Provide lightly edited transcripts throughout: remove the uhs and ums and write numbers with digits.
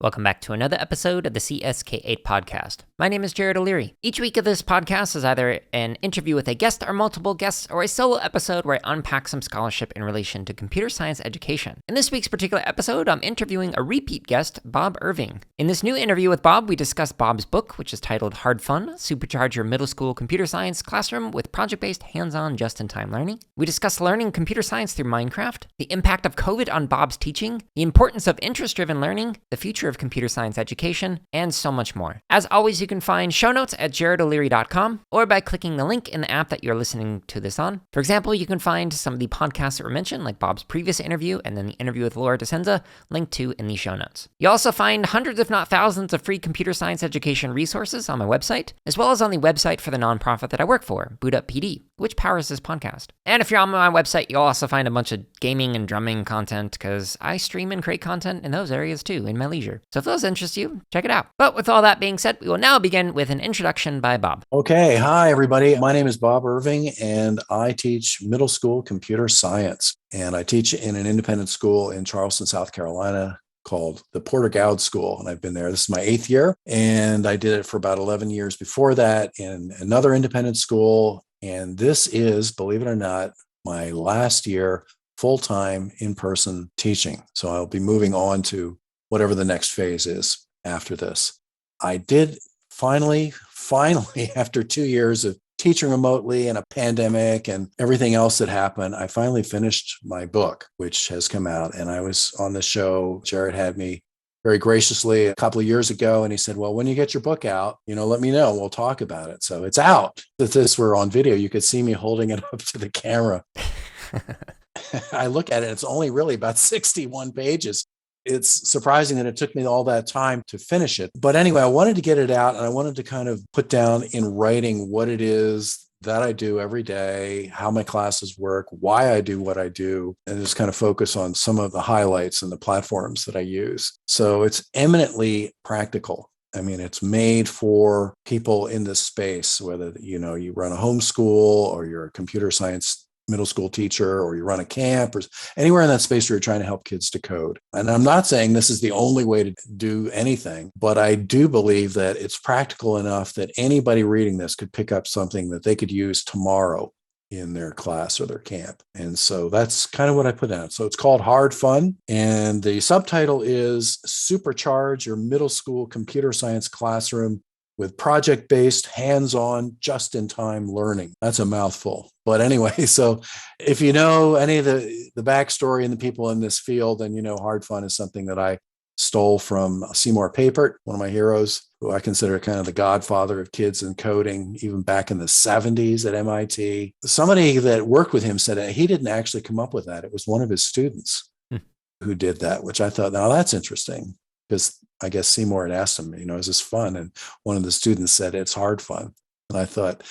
Welcome back to another episode of the CSK8 podcast. My name is Jared O'Leary. Each week of this podcast is either an interview with a guest or multiple guests, or a solo episode where I unpack some scholarship in relation to computer science education. In this week's particular episode, I'm interviewing a repeat guest, Bob Irving. In this new interview with Bob, we discuss Bob's book, which is titled Hard Fun: Supercharge Your Middle School Computer Science Classroom with Project-Based Hands-On Just-in-Time Learning. We discuss learning computer science through Minecraft, the impact of COVID on Bob's teaching, the importance of interest-driven learning, the future of computer science education, and so much more. As always, you can find show notes at jaredoleary.com or by clicking the link in the app that you're listening to this on. For example, you can find some of the podcasts that were mentioned, like Bob's previous interview and then the interview with Laura DeSenza, linked to in the show notes. You also find hundreds, if not thousands, of free computer science education resources on my website, as well as on the website for the nonprofit that I work for, Boot Up PD, which powers this podcast. And if you're on my website, you'll also find a bunch of gaming and drumming content, because I stream and create content in those areas too, in my leisure. So if those interest you, check it out. But with all that being said, we will now begin with an introduction by Bob. Okay. Hi, everybody. My name is Bob Irving, and I teach middle school computer science. And I teach in an independent school in Charleston, South Carolina, called the Porter Gowd School. And I've been there. This is my 8th year. And I did it for about 11 years before that in another independent school. And this is, believe it or not, my last year full-time in-person teaching. So I'll be moving on to whatever the next phase is after this. I did finally, after 2 years of teaching remotely and a pandemic and everything else that happened, I finally finished my book, which has come out. And I was on the show. Jared had me very graciously a couple of years ago. And he said, well, when you get your book out, let me know. We'll talk about it. So it's out. If this were on video, you could see me holding it up to the camera. I look at it, it's only really about 61 pages. It's surprising that it took me all that time to finish it. But anyway, I wanted to get it out, and I wanted to kind of put down in writing what it is that I do every day, how my classes work, why I do what I do, and just kind of focus on some of the highlights and the platforms that I use. So it's eminently practical. I mean, it's made for people in this space, whether you run a homeschool or you're a computer science middle school teacher, or you run a camp, or anywhere in that space where you're trying to help kids to code. And I'm not saying this is the only way to do anything, but I do believe that it's practical enough that anybody reading this could pick up something that they could use tomorrow in their class or their camp. And so that's kind of what I put down. So it's called Hard Fun. And the subtitle is Supercharge Your Middle School Computer Science Classroom with Project-Based Hands-On Just-in-Time Learning. That's a mouthful. But anyway, so if you know any of the backstory and the people in this field, then Hard Fun is something that I stole from Seymour Papert, one of my heroes, who I consider kind of the godfather of kids and coding, even back in the 70s at MIT. Somebody that worked with him said that he didn't actually come up with that. It was one of his students who did that, which I thought, now that's interesting, because I guess Seymour had asked him, is this fun? And one of the students said, it's hard fun. And I thought,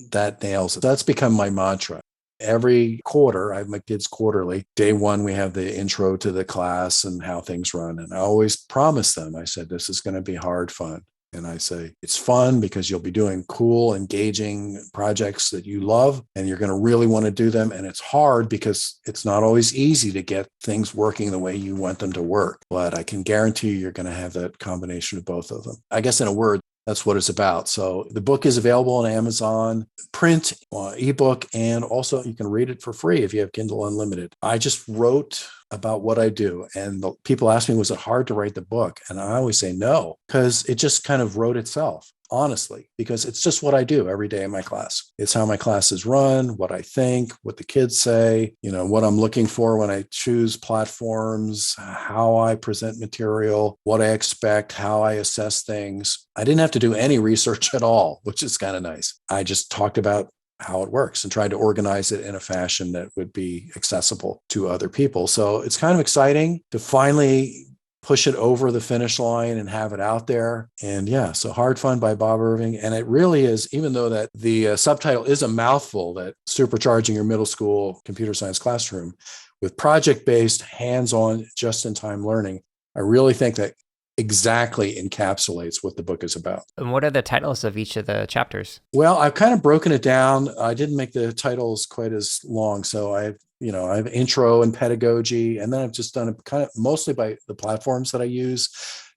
that nails it. That's become my mantra. Every quarter, I have my kids quarterly. Day one, we have the intro to the class and how things run. And I always promise them, I said, this is going to be hard fun. And I say, it's fun because you'll be doing cool, engaging projects that you love, and you're going to really want to do them. And it's hard because it's not always easy to get things working the way you want them to work. But I can guarantee you're going to have that combination of both of them. I guess in a word, that's what it's about. So the book is available on Amazon, print, ebook, and also you can read it for free if you have Kindle Unlimited. I just wrote about what I do. And people ask me, was it hard to write the book? And I always say no, because it just kind of wrote itself, honestly, because it's just what I do every day in my class. It's how my classes run, what I think, what the kids say, what I'm looking for when I choose platforms, how I present material, what I expect, how I assess things. I didn't have to do any research at all, which is kind of nice. I just talked about how it works and tried to organize it in a fashion that would be accessible to other people. So it's kind of exciting to finally push it over the finish line and have it out there. And yeah, so Hard Fun by Bob Irving. And it really is, even though that the subtitle is a mouthful, that Supercharging Your Middle School Computer Science Classroom with Project-Based Hands-On Just-in-Time Learning, I really think that exactly encapsulates what the book is about. And what are the titles of each of the chapters? Well, I've kind of broken it down. I didn't make the titles quite as long. So I have intro and pedagogy, and then I've just done it kind of mostly by the platforms that I use.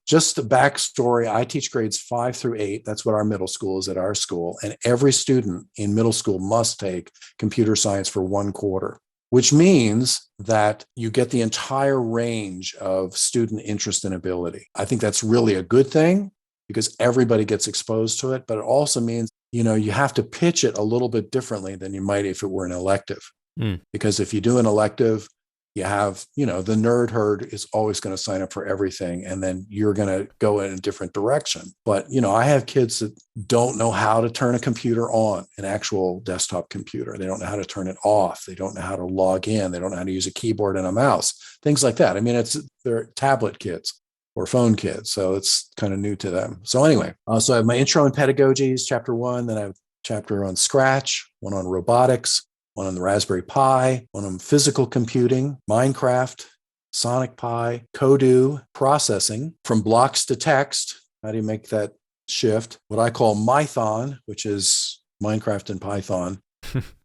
just the backstory, I teach grades 5 through 8. That's what our middle school is at our school. And every student in middle school must take computer science for 1 quarter, which means that you get the entire range of student interest and ability. I think that's really a good thing because everybody gets exposed to it, but it also means, you have to pitch it a little bit differently than you might if it were an elective. Because if you do an elective, you have, the nerd herd is always going to sign up for everything. And then you're going to go in a different direction. But, I have kids that don't know how to turn a computer on, an actual desktop computer. They don't know how to turn it off. They don't know how to log in. They don't know how to use a keyboard and a mouse, things like that. I mean, they're tablet kids or phone kids. So it's kind of new to them. So anyway, so I have my intro in pedagogies, chapter 1. Then I have a chapter on Scratch, one on robotics, one on the Raspberry Pi, one on physical computing, Minecraft, Sonic Pi, Kodu, processing, from blocks to text. How do you make that shift? What I call Mython, which is Minecraft and Python.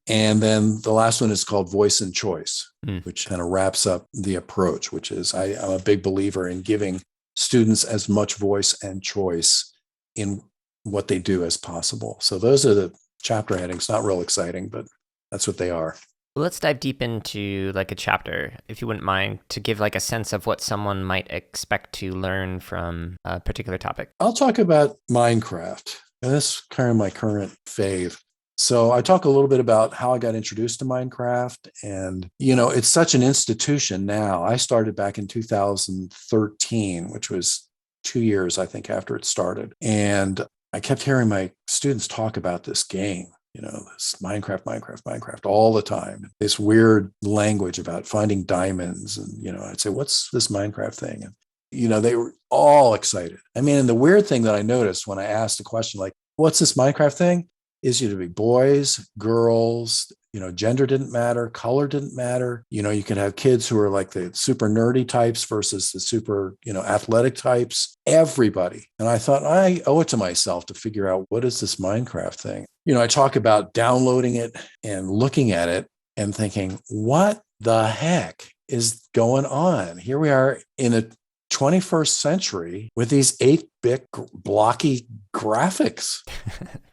And then the last one is called Voice and Choice, which kind of wraps up the approach, which is I'm a big believer in giving students as much voice and choice in what they do as possible. So those are the chapter headings. Not real exciting, but that's what they are. Let's dive deep into like a chapter, if you wouldn't mind, to give like a sense of what someone might expect to learn from a particular topic. I'll talk about Minecraft. And this is kind of my current fave. So I talk a little bit about how I got introduced to Minecraft. And, it's such an institution now. I started back in 2013, which was 2 years, I think, after it started. And I kept hearing my students talk about this game. This Minecraft all the time. This weird language about finding diamonds. And, I'd say, what's this Minecraft thing? And, they were all excited. I mean, and the weird thing that I noticed when I asked a question like, what's this Minecraft thing? Is you to be boys, girls, gender didn't matter, color didn't matter. You could have kids who are like the super nerdy types versus the super, athletic types, everybody. And I thought I owe it to myself to figure out what is this Minecraft thing? I talk about downloading it and looking at it and thinking, what the heck is going on? Here we are in the 21st century with these 8-bit blocky graphics.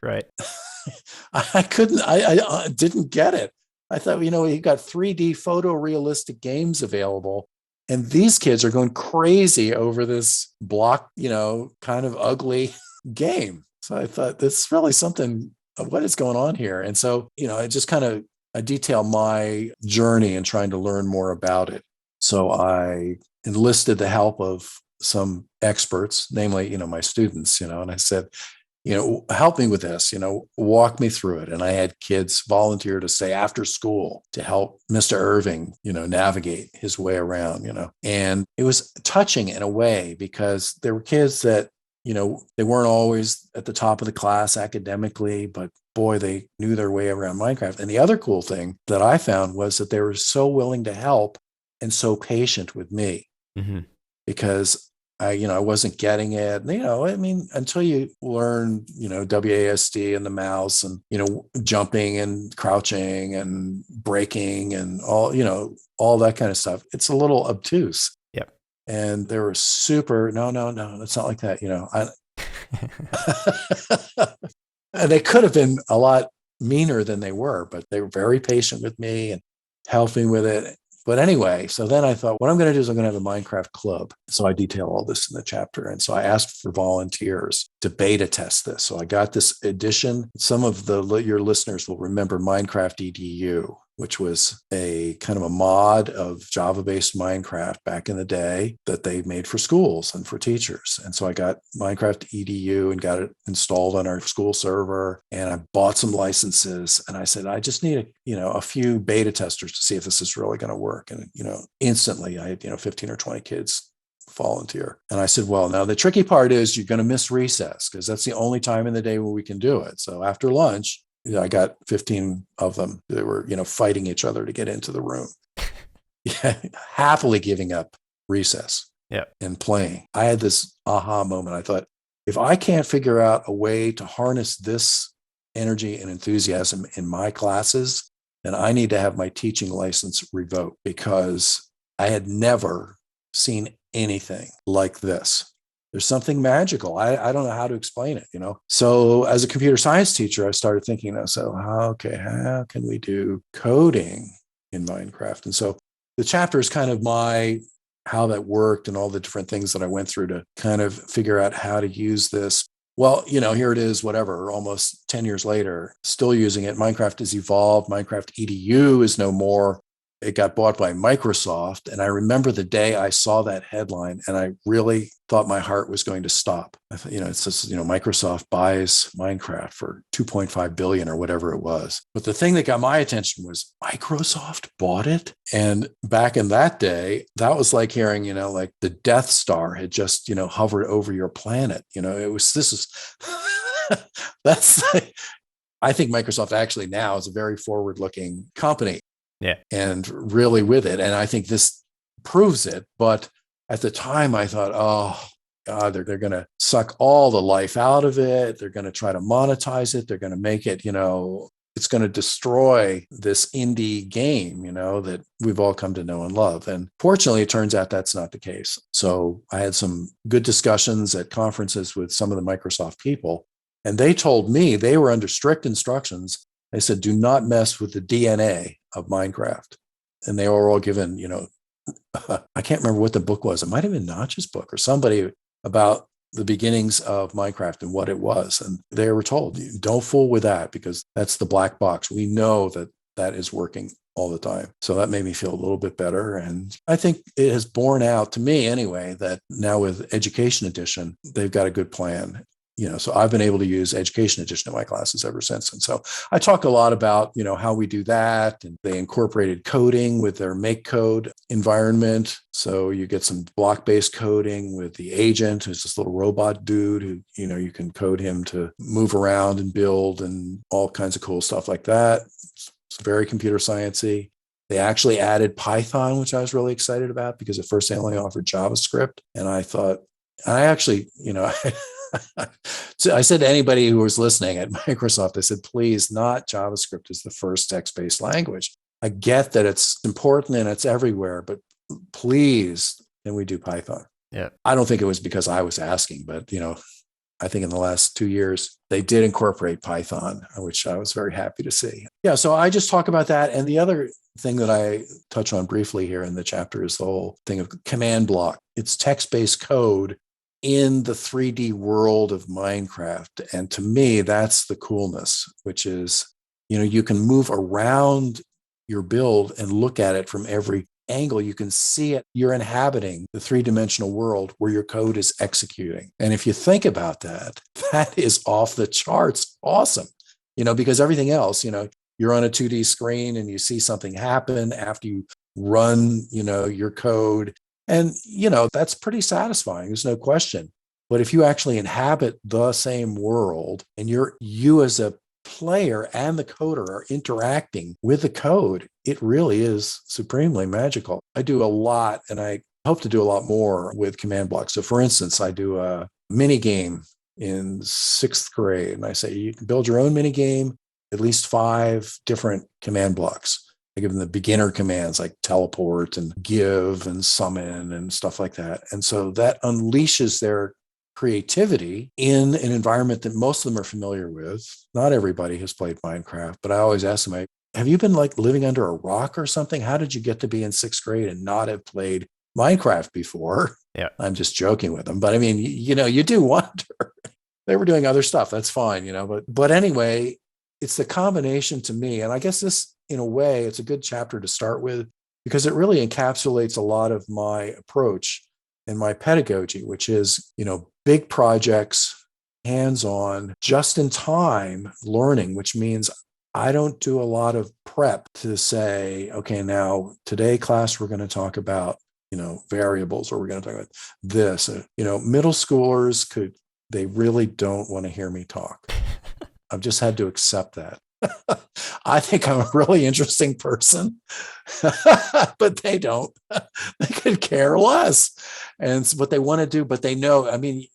Right. I didn't get it. I thought, you got 3D photorealistic games available, and these kids are going crazy over this block, kind of ugly game. So I thought this is really something. What is going on here? And so, I detail my journey in trying to learn more about it. So I enlisted the help of some experts, namely, my students, and I said, help me with this, walk me through it. And I had kids volunteer to stay after school to help Mr. Irving, navigate his way around, and it was touching in a way because there were kids that, they weren't always at the top of the class academically, but boy, they knew their way around Minecraft. And the other cool thing that I found was that they were so willing to help and so patient with me because I wasn't getting it. Until you learn, WASD and the mouse and, jumping and crouching and braking and all that kind of stuff, it's a little obtuse. Yep. And they were super, no, it's not like that. And they could have been a lot meaner than they were, but they were very patient with me and helping with it. But anyway, so then I thought, what I'm going to do is I'm going to have a Minecraft club. So I detail all this in the chapter. And so I asked for volunteers to beta test this. So I got this edition. Some of your listeners will remember Minecraft EDU, which was a kind of a mod of Java-based Minecraft back in the day that they made for schools and for teachers. And so I got Minecraft EDU and got it installed on our school server. And I bought some licenses. And I said, I just need a few beta testers to see if this is really going to work. And, instantly I had, 15 or 20 kids volunteer. And I said, well, now the tricky part is you're going to miss recess because that's the only time in the day where we can do it. So after lunch, I got 15 of them. They were, fighting each other to get into the room, happily giving up recess and playing. I had this aha moment. I thought, if I can't figure out a way to harness this energy and enthusiasm in my classes, then I need to have my teaching license revoked because I had never seen anything like this. There's something magical. I don't know how to explain it, you know? So as a computer science teacher, I started thinking, so how can we do coding in Minecraft? And so the chapter is kind of how that worked and all the different things that I went through to kind of figure out how to use this. Well, here it is, whatever, almost 10 years later, still using it. Minecraft has evolved. Minecraft EDU is no more. It got bought by Microsoft. And I remember the day I saw that headline and I really thought my heart was going to stop. I thought, it says, Microsoft buys Minecraft for 2.5 billion or whatever it was. But the thing that got my attention was Microsoft bought it. And back in that day, that was like hearing, like the Death Star had just, hovered over your planet. That's, I think Microsoft actually now is a very forward-looking company. Yeah. And really with it. And I think this proves it. But at the time I thought, oh God, they're going to suck all the life out of it. They're going to try to monetize it. They're going to make it, it's going to destroy this indie game, that we've all come to know and love. And fortunately, it turns out that's not the case. So I had some good discussions at conferences with some of the Microsoft people, and they told me they were under strict instructions. They said, do not mess with the DNA of Minecraft. And they were all given, I can't remember what the book was. It might have been Notch's book or somebody about the beginnings of Minecraft and what it was. And they were told, don't fool with that because that's the black box. We know that is working all the time. So that made me feel a little bit better. And I think it has borne out to me anyway, that now with Education Edition, they've got a good plan. So I've been able to use Education Edition in my classes ever since. And so I talk a lot about, how we do that. And they incorporated coding with their Make Code environment. So you get some block-based coding with the agent, who's this little robot dude who, you can code him to move around and build and all kinds of cool stuff like that. It's very computer sciencey. They actually added Python, which I was really excited about because at first they only offered JavaScript. And I thought, I actually, so I said to anybody who was listening at Microsoft, I said, please, not JavaScript is the first text-based language. I get that it's important and it's everywhere, but please, can we do Python? Yeah. I don't think it was because I was asking, but, I think in the last 2 years, they did incorporate Python, which I was very happy to see. Yeah, so I just talk about that. And the other thing that I touch on briefly here in the chapter is the whole thing of command block. It's text-based code in the 3D world of Minecraft. And to me, that's the coolness, which is, you can move around your build and look at it from every angle. You can see it. You're inhabiting the three-dimensional world where your code is executing. And if you think about that, that is off the charts awesome, because everything else, you're on a 2D screen and you see something happen after you run, your code. And, that's pretty satisfying. There's no question. But if you actually inhabit the same world and you as a player and the coder are interacting with the code, it really is supremely magical. I do a lot, and I hope to do a lot more with command blocks. So for instance, I do a mini game in 6th grade, and I say, you can build your own mini game, at least 5 different command blocks. I give them the beginner commands like teleport and give and summon and stuff like that. And so that unleashes their creativity in an environment that most of them are familiar with. Not everybody has played Minecraft, but I always ask them, have you been like living under a rock or something? How did you get to be in 6th grade and not have played Minecraft before? Yeah. I'm just joking with them. But I mean, you do wonder. They were doing other stuff. That's fine, but anyway, it's the combination to me. And I guess this, in a way, it's a good chapter to start with because it really encapsulates a lot of my approach and my pedagogy, which is, big projects, hands-on, just-in-time learning, which means I don't do a lot of prep to say, okay, now today class, we're going to talk about, variables, or we're going to talk about this. Middle schoolers they really don't want to hear me talk. I've just had to accept that. I think I'm a really interesting person, but they don't. They could care less. And it's what they want to do, but they know,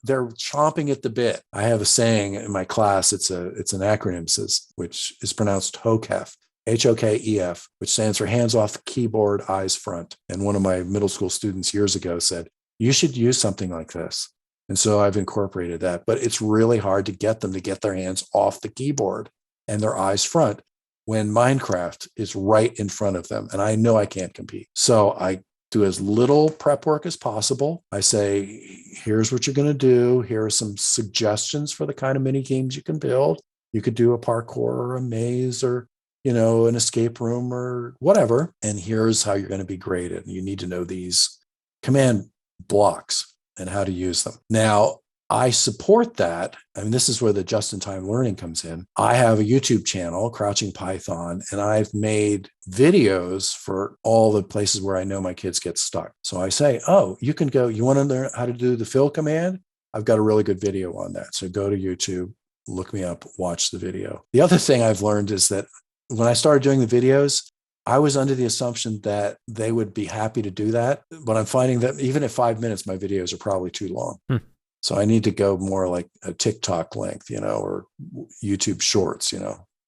they're chomping at the bit. I have a saying in my class, it's an acronym, which is pronounced HOKEF, HOKEF, which stands for hands off the keyboard, eyes front. And one of my middle school students years ago said, you should use something like this. And so I've incorporated that, but it's really hard to get them to get their hands off the keyboard and their eyes front when Minecraft is right in front of them. And I know I can't compete. So I do as little prep work as possible. I say, here's what you're going to do. Here are some suggestions for the kind of mini games you can build. You could do a parkour or a maze or, an escape room or whatever. And here's how you're going to be graded. You need to know these command blocks and how to use them. Now, I support that. I mean, this is where the just-in-time learning comes in. I have a YouTube channel, Crouching Python, and I've made videos for all the places where I know my kids get stuck. So I say, you can go, you want to learn how to do the fill command? I've got a really good video on that. So go to YouTube, look me up, watch the video. The other thing I've learned is that when I started doing the videos, I was under the assumption that they would be happy to do that. But I'm finding that even at 5 minutes, my videos are probably too long. So I need to go more like a TikTok length, or YouTube shorts,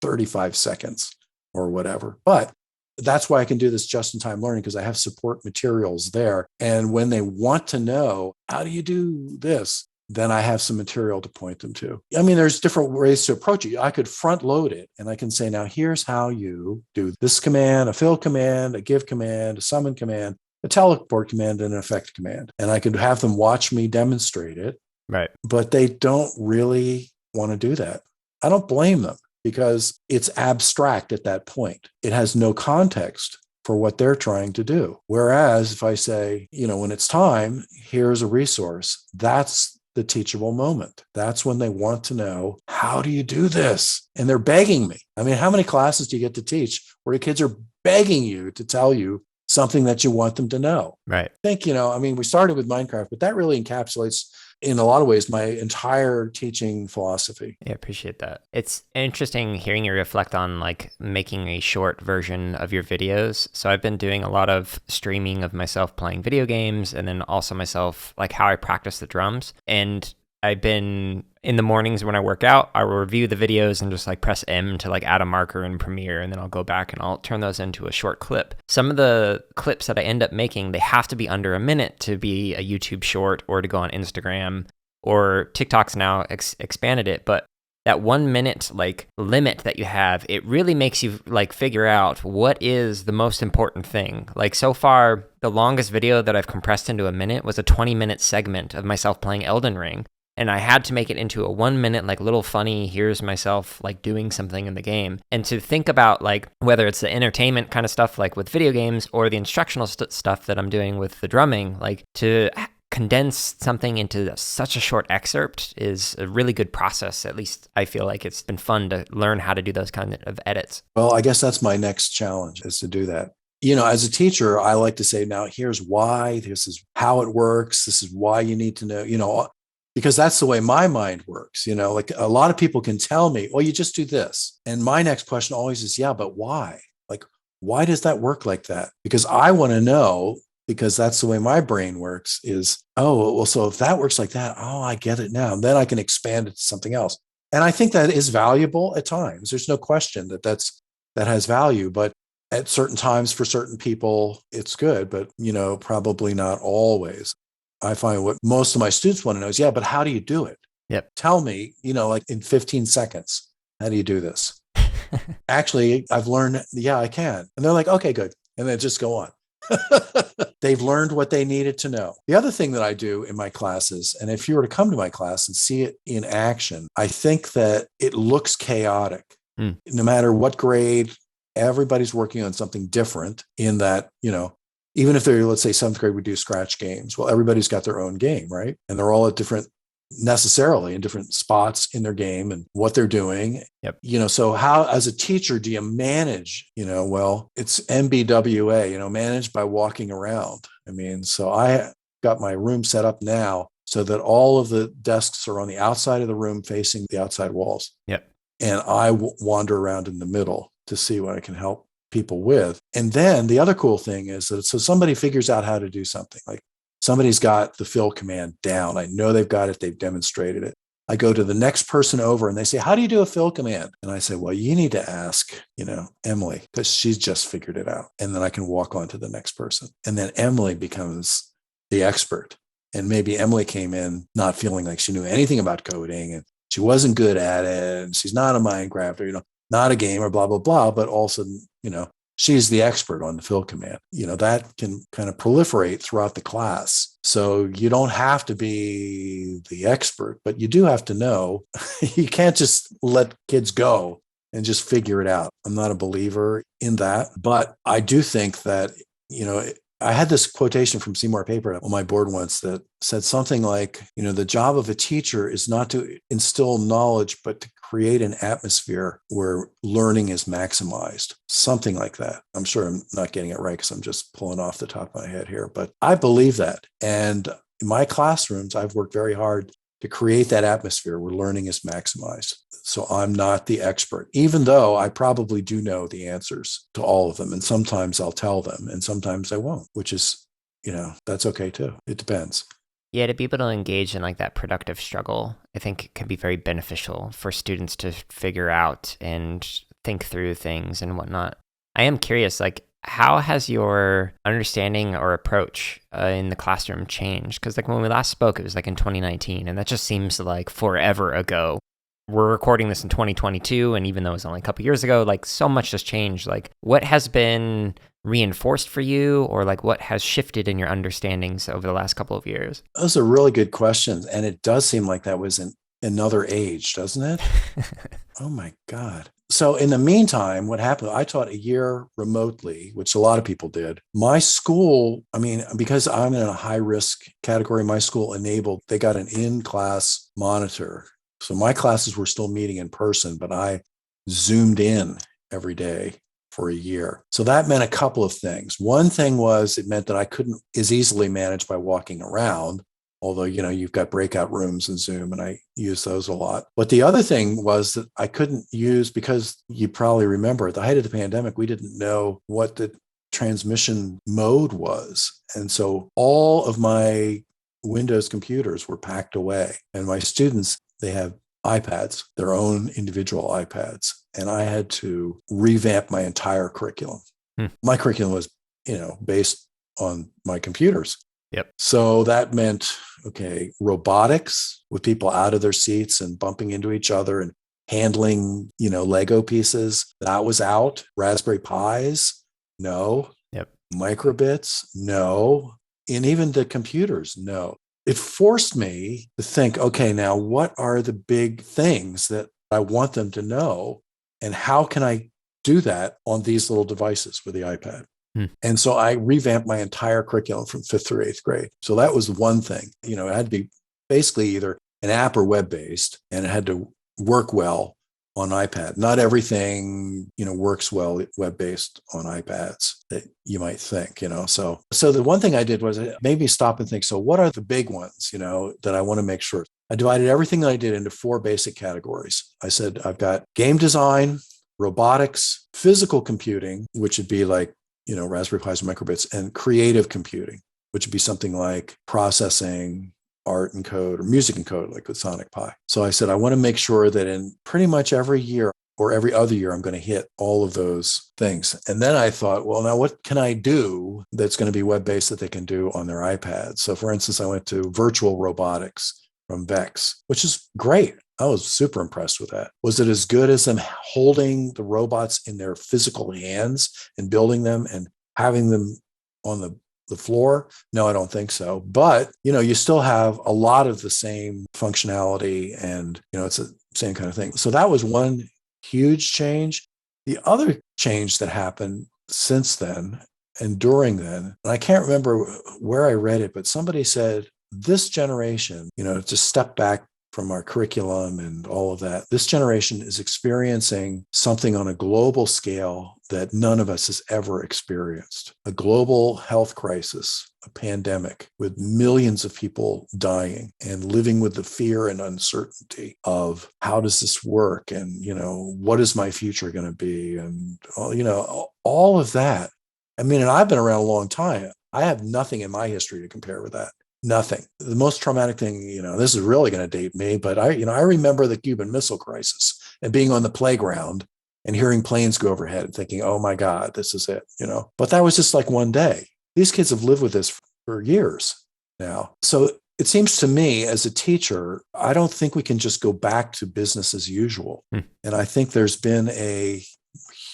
35 seconds or whatever. But that's why I can do this just-in-time learning, because I have support materials there. And when they want to know, how do you do this? Then I have some material to point them to. I mean, there's different ways to approach it. I could front load it and I can say, now here's how you do this command, a fill command, a give command, a summon command, a teleport command, and an effect command. And I could have them watch me demonstrate it. Right. But they don't really want to do that. I don't blame them, because it's abstract at that point. It has no context for what they're trying to do. Whereas if I say, when it's time, here's a resource, that's the teachable moment. That's when they want to know, how do you do this? And they're begging me. I mean, how many classes do you get to teach where your kids are begging you to tell you something that you want them to know? Right. I think, we started with Minecraft, but that really encapsulates in a lot of ways my entire teaching philosophy. Yeah, I appreciate that. It's interesting hearing you reflect on like making a short version of your videos. So I've been doing a lot of streaming of myself playing video games, and then also myself, like how I practice the drums. And I've been in the mornings when I work out, I will review the videos and just like press M to like add a marker in Premiere, and then I'll go back and I'll turn those into a short clip. Some of the clips that I end up making, they have to be under a minute to be a YouTube short or to go on Instagram, or TikTok's now expanded it. But that 1 minute like limit that you have, it really makes you like figure out what is the most important thing. Like so far, the longest video that I've compressed into a minute was a 20-minute segment of myself playing Elden Ring. And I had to make it into a 1 minute, like little funny, here's myself like doing something in the game. And to think about like whether it's the entertainment kind of stuff like with video games or the instructional stuff that I'm doing with the drumming, like to condense something into such a short excerpt is a really good process. At least I feel like it's been fun to learn how to do those kind of edits. Well, I guess that's my next challenge, is to do that. As a teacher, I like to say, now here's why, this is how it works, this is why you need to know, because that's the way my mind works. Like a lot of people can tell me, well, you just do this. And my next question always is, yeah, but why? Like, why does that work like that? Because I want to know, because that's the way my brain works is, so if that works like that, I get it now. And then I can expand it to something else. And I think that is valuable at times. There's no question that has value, but at certain times for certain people, it's good, but, probably not always. I find what most of my students want to know is, yeah, but how do you do it? Yep. Tell me, like in 15 seconds, how do you do this? Actually, I've learned, yeah, I can. And they're like, okay, good. And then just go on. They've learned what they needed to know. The other thing that I do in my classes, and if you were to come to my class and see it in action, I think that it looks chaotic. No matter what grade, everybody's working on something different in that, even if they're, let's say, 7th grade, we do scratch games. Well, everybody's got their own game, right? And they're all at necessarily in different spots in their game and what they're doing. Yep. So how, as a teacher, do you manage, well, it's MBWA, managed by walking around. I mean, so I got my room set up now so that all of the desks are on the outside of the room facing the outside walls. Yep. And I wander around in the middle to see what I can help people with. And then the other cool thing is that so somebody figures out how to do something, like somebody's got the fill command down. I know they've got it. They've demonstrated it. I go to the next person over and they say, how do you do a fill command? And I say, well, you need to ask, Emily, because she's just figured it out. And then I can walk on to the next person. And then Emily becomes the expert. And maybe Emily came in not feeling like she knew anything about coding and she wasn't good at it. And she's not a mind crafter, not a gamer, blah, blah, blah. But also, she's the expert on the field command. That can kind of proliferate throughout the class. So you don't have to be the expert, but you do have to know. You can't just let kids go and just figure it out. I'm not a believer in that, but I do think that, I had this quotation from Seymour Papert on my board once that said something like, the job of a teacher is not to instill knowledge, but to create an atmosphere where learning is maximized. Something like that. I'm sure I'm not getting it right because I'm just pulling off the top of my head here, but I believe that. And in my classrooms, I've worked very hard to create that atmosphere where learning is maximized. So I'm not the expert, even though I probably do know the answers to all of them. And sometimes I'll tell them and sometimes I won't, which is, that's okay too. It depends. Yeah, to be able to engage in like that productive struggle, I think can be very beneficial for students to figure out and think through things and whatnot. I am curious, like, how has your understanding or approach in the classroom changed? Because like when we last spoke, it was like in 2019, and that just seems like forever ago. We're recording this in 2022, and even though it was only a couple years ago, like so much has changed. Like what has been reinforced for you, or like what has shifted in your understandings over the last couple of years? Those are really good questions. And it does seem like that was in another age, doesn't it? Oh my God. So in the meantime, what happened, I taught a year remotely, which a lot of people did. My school, because I'm in a high risk category, my school they got an in-class monitor. So my classes were still meeting in person, but I Zoomed in every day for a year. So that meant a couple of things. One thing was it meant that I couldn't as easily manage by walking around. Although, you've got breakout rooms in Zoom and I use those a lot. But the other thing was that I couldn't use, because you probably remember at the height of the pandemic, we didn't know what the transmission mode was. And so all of my Windows computers were packed away. And my students, they have iPads, their own individual iPads. And I had to revamp my entire curriculum. My curriculum was, based on my computers. Yep. So that meant, robotics with people out of their seats and bumping into each other and handling, Lego pieces. That was out. Raspberry Pis, no. Yep. Microbits, no. And even the computers, no. It forced me to think, okay, now what are the big things that I want them to know? And how can I do that on these little devices with the iPad? And so I revamped my entire curriculum from 5th through 8th grade. So that was one thing. It had to be basically either an app or web-based, and it had to work well on iPad. Not everything, works well web-based on iPads that you might think, So the one thing I did was it made me stop and think, so what are the big ones, that I want to make sure? I divided everything that I did into 4 basic categories. I said, I've got game design, robotics, physical computing, which would be like, Raspberry Pis and microbits, and creative computing, which would be something like processing, art and code, or music and code, like with Sonic Pi. So I said, I want to make sure that in pretty much every year or every other year, I'm going to hit all of those things. And then I thought, well, now what can I do that's going to be web-based that they can do on their iPads? So for instance, I went to virtual robotics from Vex, which is great. I was super impressed with that. Was it as good as them holding the robots in their physical hands and building them and having them on the floor? No, I don't think so. But, you still have a lot of the same functionality and, it's the same kind of thing. So that was one huge change. The other change that happened since then and during then, and I can't remember where I read it, but somebody said, this generation, to step back from our curriculum and all of that, this generation is experiencing something on a global scale that none of us has ever experienced. A global health crisis, a pandemic with millions of people dying and living with the fear and uncertainty of how does this work? And, what is my future going to be? And, all of that. And I've been around a long time. I have nothing in my history to compare with that. Nothing. The most traumatic thing, this is really going to date me, but I remember the Cuban Missile Crisis and being on the playground and hearing planes go overhead and thinking, oh my God, this is it, But that was just like one day. These kids have lived with this for years now. So it seems to me as a teacher, I don't think we can just go back to business as usual. And I think there's been a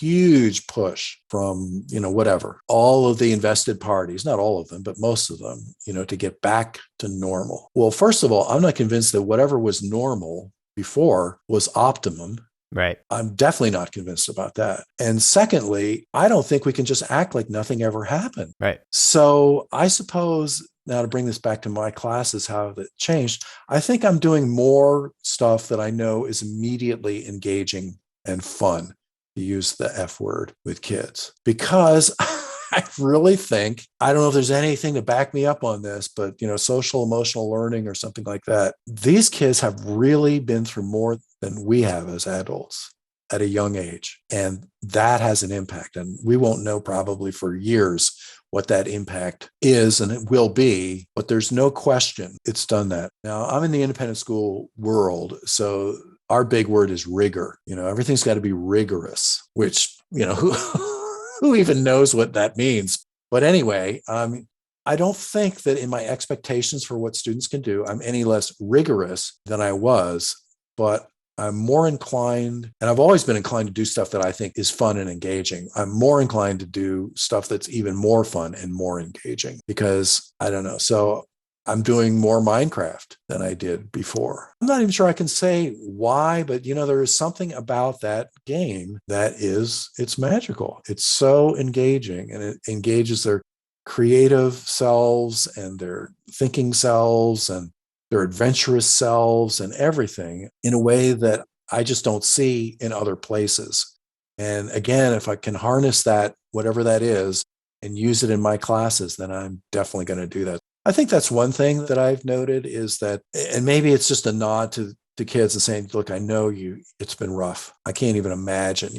huge push from, whatever, all of the invested parties, not all of them, but most of them, to get back to normal. Well, first of all, I'm not convinced that whatever was normal before was optimum. Right. I'm definitely not convinced about that. And secondly, I don't think we can just act like nothing ever happened. Right. So I suppose now to bring this back to my classes, how it changed, I think I'm doing more stuff that I know is immediately engaging and fun, to use the F word with kids, because I really think, I don't know if there's anything to back me up on this, but, social emotional learning or something like that. These kids have really been through more than we have as adults at a young age. And that has an impact. And we won't know probably for years what that impact is, and it will be, but there's no question it's done that. Now, I'm in the independent school world, so our big word is rigor. Everything's got to be rigorous, which, who even knows what that means? But anyway, I don't think that in my expectations for what students can do, I'm any less rigorous than I was, but I'm more inclined, and I've always been inclined to do stuff that I think is fun and engaging. I'm more inclined to do stuff that's even more fun and more engaging because I don't know. So I'm doing more Minecraft than I did before. I'm not even sure I can say why, but there is something about that game that it's magical. It's so engaging, and it engages their creative selves and their thinking selves and their adventurous selves and everything in a way that I just don't see in other places. And again, if I can harness that, whatever that is, and use it in my classes, then I'm definitely going to do that. I think that's one thing that I've noted is that, and maybe it's just a nod to kids and saying, look, I know it's been rough. I can't even imagine,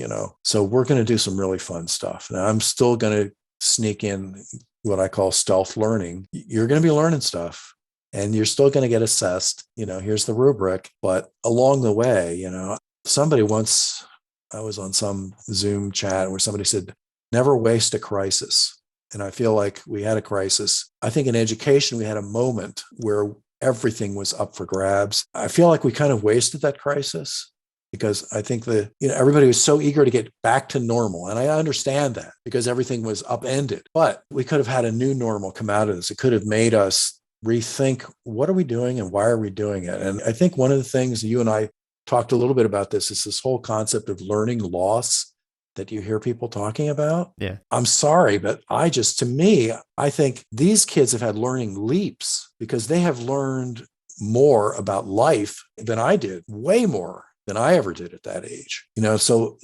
so we're going to do some really fun stuff. Now I'm still going to sneak in what I call stealth learning. You're going to be learning stuff and you're still going to get assessed. Here's the rubric, but along the way, somebody once, I was on some Zoom chat where somebody said, never waste a crisis. And I feel like we had a crisis. I think in education, we had a moment where everything was up for grabs. I feel like we kind of wasted that crisis because I think everybody was so eager to get back to normal. And I understand that because everything was upended, but we could have had a new normal come out of this. It could have made us rethink, what are we doing and why are we doing it? And I think one of the things you and I talked a little bit about this is this whole concept of learning loss that you hear people talking about. Yeah. I'm sorry, but I think these kids have had learning leaps because they have learned more about life than I did, way more than I ever did at that age. So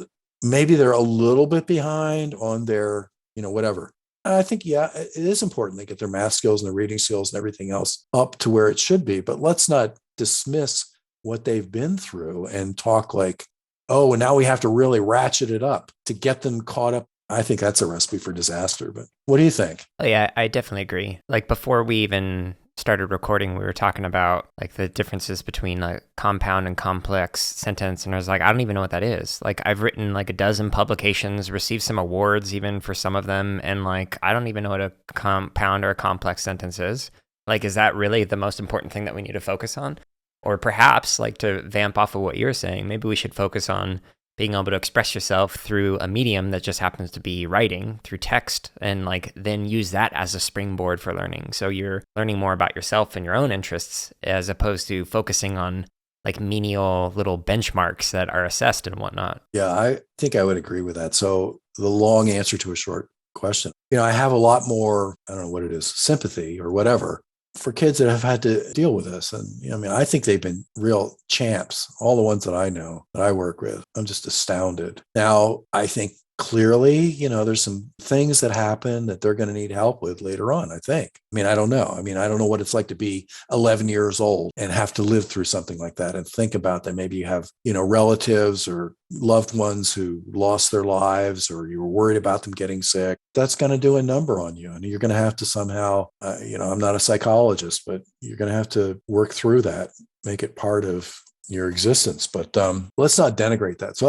maybe they're a little bit behind on their, whatever. I think, yeah, it is important they get their math skills and their reading skills and everything else up to where it should be, but let's not dismiss what they've been through and talk like, oh, and now we have to really ratchet it up to get them caught up. I think that's a recipe for disaster. But what do you think? Oh, yeah, I definitely agree. Like before we even started recording, we were talking about like the differences between like compound and complex sentence. And I was like, I don't even know what that is. Like I've written like a dozen publications, received some awards even for some of them. And like, I don't even know what a compound or a complex sentence is. Like, is that really the most important thing that we need to focus on? Or perhaps, like to vamp off of what you're saying, maybe we should focus on being able to express yourself through a medium that just happens to be writing, through text, and like then use that as a springboard for learning. So you're learning more about yourself and your own interests as opposed to focusing on like menial little benchmarks that are assessed and whatnot. Yeah, I think I would agree with that. So the long answer to a short question, I have a lot more, I don't know what it is, sympathy or whatever for kids that have had to deal with this. And, I think they've been real champs, all the ones that I know that I work with. I'm just astounded. Now, I think clearly, there's some things that happen that they're going to need help with later on, I think. I don't know. I don't know what it's like to be 11 years old and have to live through something like that and think about that. Maybe you have, relatives or loved ones who lost their lives or you were worried about them getting sick. That's going to do a number on you. And you're going to have to somehow, I'm not a psychologist, but you're going to have to work through that, make it part of your existence. But let's not denigrate that. So,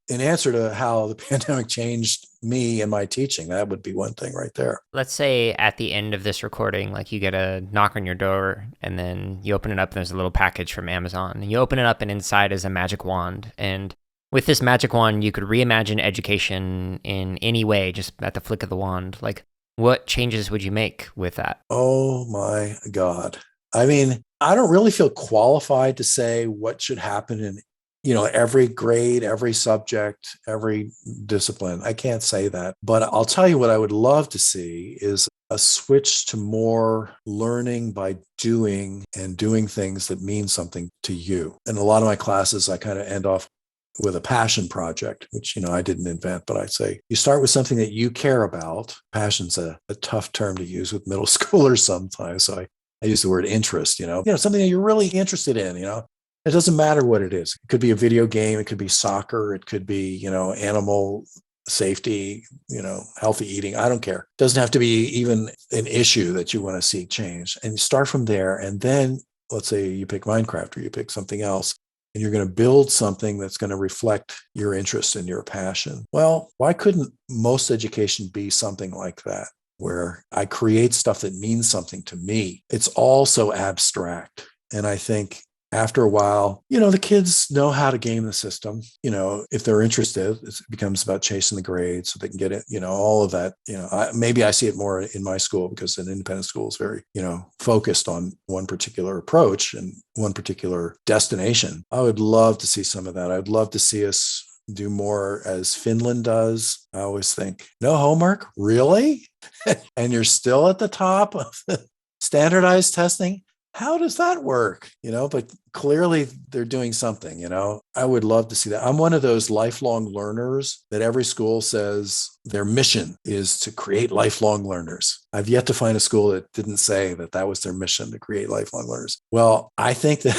in answer to how the pandemic changed me and my teaching, that would be one thing right there. Let's say at the end of this recording, like you get a knock on your door and then you open it up and there's a little package from Amazon. And you open it up and inside is a magic wand. And with this magic wand, you could reimagine education in any way, just at the flick of the wand. Like, what changes would you make with that? Oh my God. I mean, I don't really feel qualified to say what should happen in every grade, every subject, every discipline. I can't say that. But I'll tell you what I would love to see is a switch to more learning by doing and doing things that mean something to you. In a lot of my classes, I kind of end off with a passion project, which, I didn't invent, but I say you start with something that you care about. Passion's a tough term to use with middle schoolers sometimes. So I use the word interest, something that you're really interested in, It doesn't matter what it is. It could be a video game. It could be soccer. It could be, animal safety, healthy eating. I don't care. It doesn't have to be even an issue that you want to see change. And you start from there. And then let's say you pick Minecraft or you pick something else, and you're going to build something that's going to reflect your interest and your passion. Well, why couldn't most education be something like that, where I create stuff that means something to me? It's all so abstract. And I think after a while, the kids know how to game the system. If they're interested, it becomes about chasing the grades so they can get it, all of that. Maybe I see it more in my school because an independent school is very, focused on one particular approach and one particular destination. I would love to see some of that. I'd love to see us do more as Finland does. I always think, no homework, really? And you're still at the top of the standardized testing. How does that work? But clearly they're doing something, I would love to see that. I'm one of those lifelong learners that every school says their mission is to create lifelong learners. I've yet to find a school that didn't say that was their mission, to create lifelong learners. Well, I think that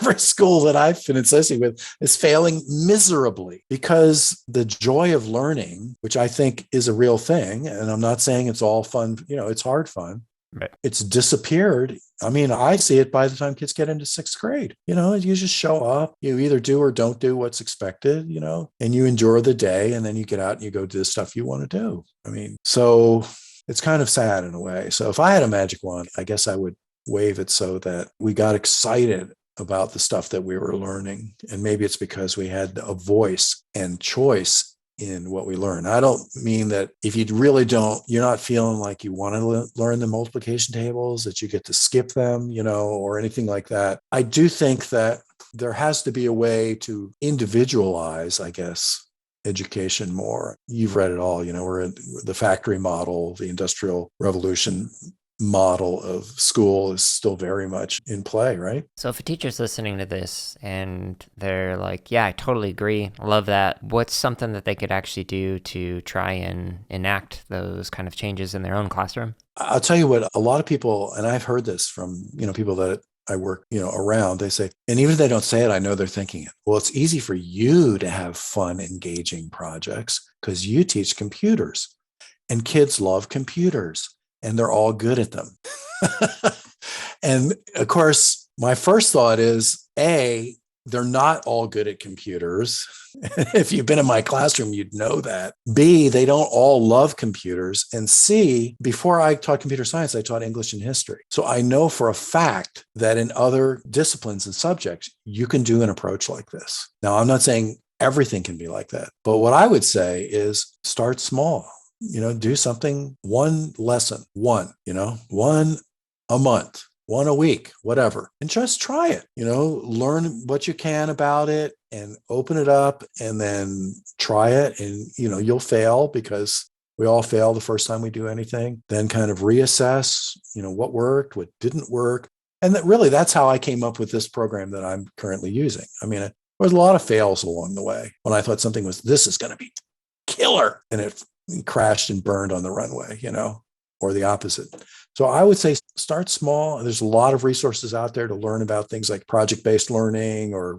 every school that I've been associated with is failing miserably because the joy of learning, which I think is a real thing, and I'm not saying it's all fun, it's hard fun. Right. It's disappeared. I mean, I see it by the time kids get into sixth grade. You just show up, you either do or don't do what's expected, and you endure the day, and then you get out and you go do the stuff you want to do. I mean, so it's kind of sad in a way. So if I had a magic wand, I guess I would wave it so that we got excited about the stuff that we were learning. And maybe it's because we had a voice and choice in what we learn. I don't mean that if you really you're not feeling like you want to learn the multiplication tables, that you get to skip them, or anything like that. I do think that there has to be a way to individualize, I guess, education more. You've read it all, we're in the factory model, the industrial revolution model of school is still very much in play, right? So if a teacher's listening to this and they're like, yeah, I totally agree, I love that, what's something that they could actually do to try and enact those kind of changes in their own classroom? I'll tell you what, a lot of people, and I've heard this from, people that I work, around, they say, and even if they don't say it, I know they're thinking it. Well, it's easy for you to have fun, engaging projects because you teach computers and kids love computers. And they're all good at them. And of course, my first thought is, A, they're not all good at computers. If you've been in my classroom, you'd know that. B, they don't all love computers. And C, before I taught computer science, I taught English and history. So I know for a fact that in other disciplines and subjects, you can do an approach like this. Now, I'm not saying everything can be like that, but what I would say is start small. Do something, one lesson, one a month, one a week, whatever, and just try it, learn what you can about it and open it up and then try it. And, you'll fail because we all fail the first time we do anything, then kind of reassess, what worked, what didn't work. And that's how I came up with this program that I'm currently using. I mean, there was a lot of fails along the way when I thought this is going to be killer. And it crashed and burned on the runway, or the opposite. So I would say start small. There's a lot of resources out there to learn about things like project-based learning or,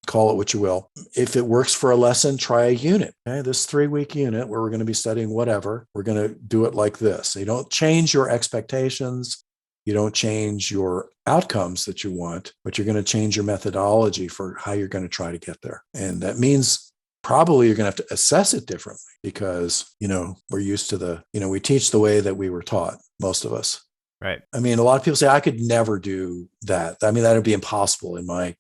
call it what you will. If it works for a lesson, try a unit. Okay? This 3-week unit where we're going to be studying whatever, we're going to do it like this. So you don't change your expectations. You don't change your outcomes that you want, but you're going to change your methodology for how you're going to try to get there. And that means probably you're going to have to assess it differently because, we're used to we teach the way that we were taught, most of us. Right. I mean, a lot of people say I could never do that. I mean, that would be impossible in my,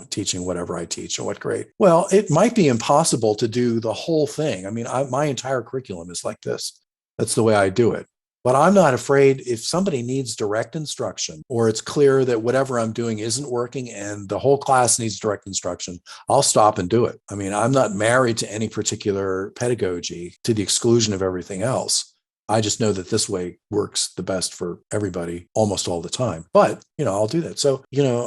teaching whatever I teach and what grade. Well, it might be impossible to do the whole thing. I mean, my entire curriculum is like this. That's the way I do it. But I'm not afraid if somebody needs direct instruction or it's clear that whatever I'm doing isn't working and the whole class needs direct instruction, I'll stop and do it. I mean, I'm not married to any particular pedagogy to the exclusion of everything else. I just know that this way works the best for everybody almost all the time. But, I'll do that. So,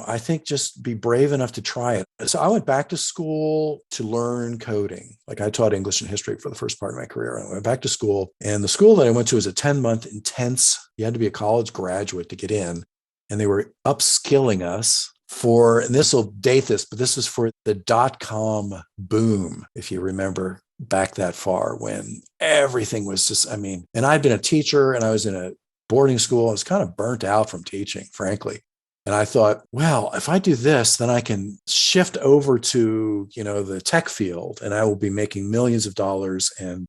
I think just be brave enough to try it. So I went back to school to learn coding. Like I taught English and history for the first part of my career. I went back to school, and the school that I went to was a 10-month intense, you had to be a college graduate to get in. And they were upskilling us and this will date this, but this was for the .com boom, if you remember back that far when everything was just, and I'd been a teacher and I was in a boarding school. I was kind of burnt out from teaching, frankly. And I thought, well, if I do this, then I can shift over to, the tech field and I will be making millions of dollars and,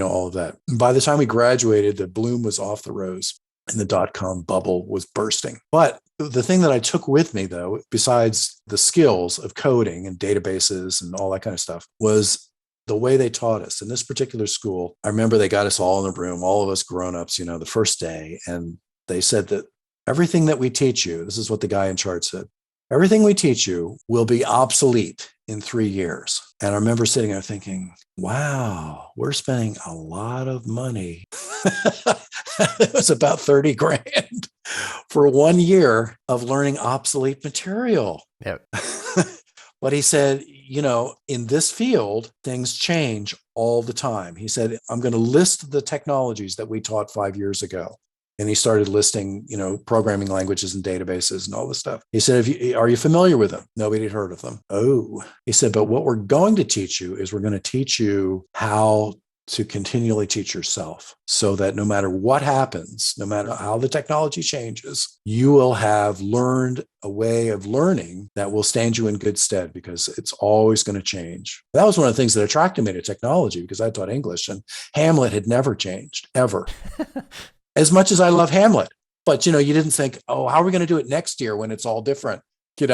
all of that. And by the time we graduated, the bloom was off the rose and the .com bubble was bursting. But the thing that I took with me, though, besides the skills of coding and databases and all that kind of stuff, was the way they taught us. In this particular school, I remember they got us all in the room, all of us grown-ups, the first day. And they said that everything that we teach you, this is what the guy in charge said, everything we teach you will be obsolete in 3 years. And I remember sitting there thinking, wow, we're spending a lot of money. It was about 30 grand for 1 year of learning obsolete material. Yep. But he said, in this field, things change all the time. He said, I'm going to list the technologies that we taught 5 years ago. And he started listing, programming languages and databases and all this stuff. He said, are you familiar with them? Nobody had heard of them. Oh, he said, but what we're going to teach you is we're going to teach you how to continually teach yourself so that no matter what happens, no matter how the technology changes, you will have learned a way of learning that will stand you in good stead because it's always going to change. That was one of the things that attracted me to technology because I taught English and Hamlet had never changed, ever. As much as I love Hamlet. But, you didn't think, oh, how are we going to do it next year when it's all different? It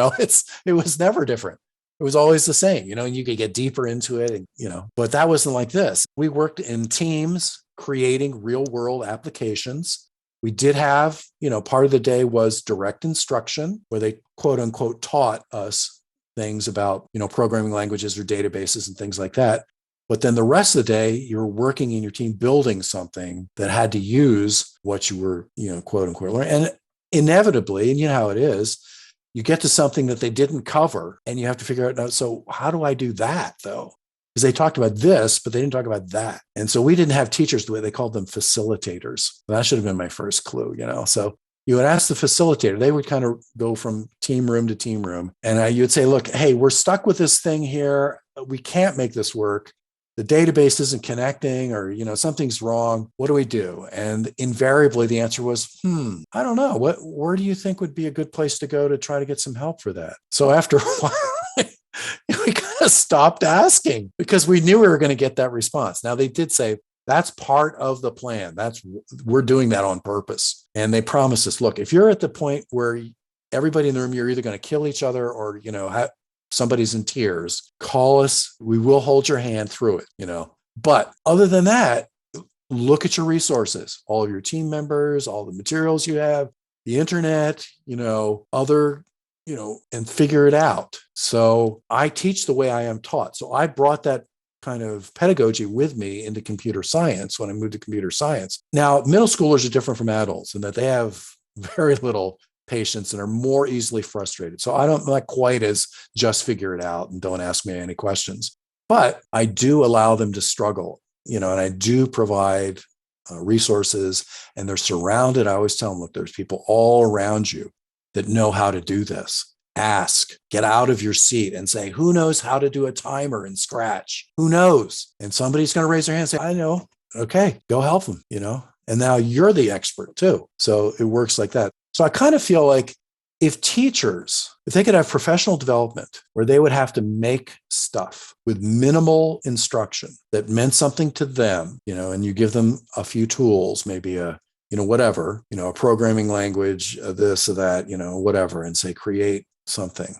was never different. It was always the same, and you could get deeper into it, and, but that wasn't like this. We worked in teams creating real world applications. We did have, part of the day was direct instruction where they quote unquote taught us things about, programming languages or databases and things like that. But then the rest of the day, you're working in your team building something that had to use what you were, quote unquote, learning. And inevitably, and you know how it is, you get to something that they didn't cover and you have to figure out, now, so how do I do that though? Because they talked about this, but they didn't talk about that. And so we didn't have teachers the way they called them facilitators. That should have been my first clue, So you would ask the facilitator, they would kind of go from team room to team room. And you would say, look, hey, we're stuck with this thing here. We can't make this work. The database isn't connecting or, something's wrong. What do we do? And invariably the answer was, I don't know. Where do you think would be a good place to go to try to get some help for that? So after a while, we kind of stopped asking because we knew we were going to get that response. Now they did say, that's part of the plan. We're doing that on purpose. And they promised us, look, if you're at the point where everybody in the room, you're either going to kill each other or, somebody's in tears, call us. We will hold your hand through it, But other than that, look at your resources, all of your team members, all the materials you have, the internet, other, and figure it out. So I teach the way I am taught. So I brought that kind of pedagogy with me into computer science when I moved to computer science. Now, middle schoolers are different from adults in that they have very little patients and are more easily frustrated. So I'm not quite as just figure it out and don't ask me any questions, but I do allow them to struggle, and I do provide resources and they're surrounded. I always tell them, look, there's people all around you that know how to do this. Ask, get out of your seat and say, who knows how to do a timer in Scratch? Who knows? And somebody's going to raise their hand and say, I know. Okay, go help them, and now you're the expert too. So it works like that. So I kind of feel like if teachers, if they could have professional development where they would have to make stuff with minimal instruction that meant something to them, and you give them a few tools, maybe whatever, a programming language, this or that, whatever, and say, create something,